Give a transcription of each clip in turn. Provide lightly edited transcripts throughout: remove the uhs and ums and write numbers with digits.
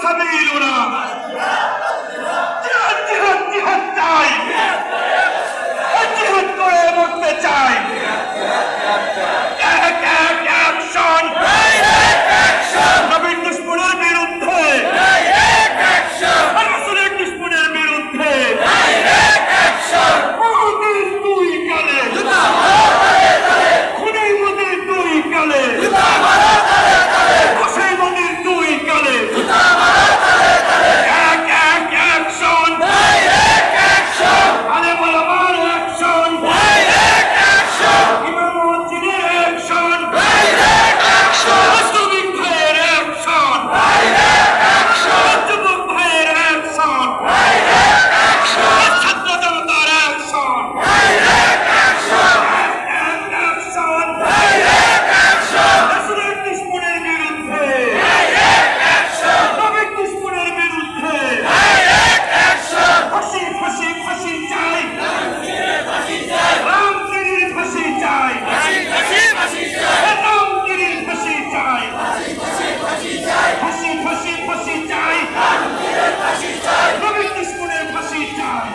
সাবিলুনা জিহাদ জিহাদ জিহাদ চাই জিহাদ করে মরতে চাই এক এক অ্যাকশন নবীর দুশমনের বিরুদ্ধে রাসূলের দুশমনের বিরুদ্ধে মুহূর্তের দুই কালে খুনাইনের দুই কালে হোসাইনের দুই কালে এক এক অ্যাকশন আলেম ওলামার অ্যাকশন ইমাম মুয়াজ্জিনের অ্যাকশন শ্রমিক ভাইয়ের অ্যাকশন যুবক ভাইয়ের অ্যাকশন ছাত্র জনতার অ্যাকশন রাসূলের দুশমনের বিরুদ্ধে নবীর দুশমনের বিরুদ্ধে ফাঁসি ফাঁসি ফাঁসি চাই রামগিরির ফাঁসি চাই রামগিরির ফাঁসি চাই ফাঁসি ফাঁসি ফাঁসি চাই নবীর দুশমনের ফাঁসি চাই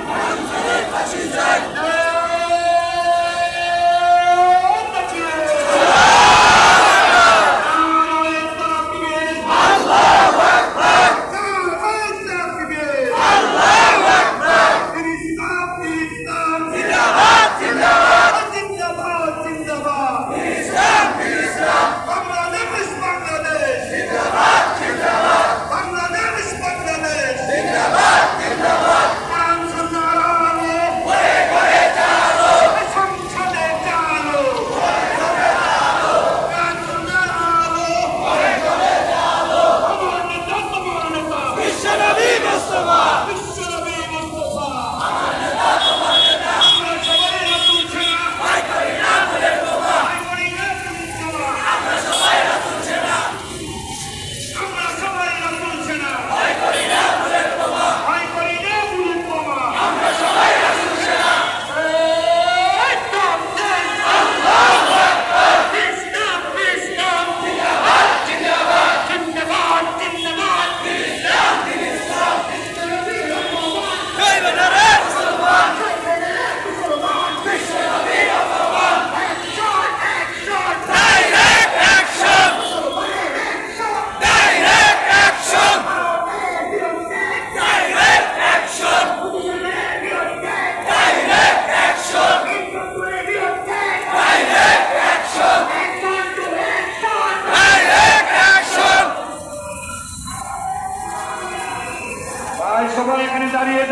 সবাই এখানে দাঁড়িয়ে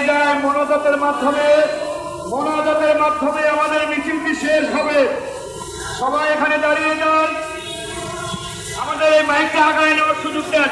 যায় মোনাজাতের মাধ্যমে আমাদের মিছিলটি শেষ হবে। সবাই এখানে দাঁড়িয়ে যান, আমাদের এই মাইকটা আগায় নেওয়ার সুযোগ দেন।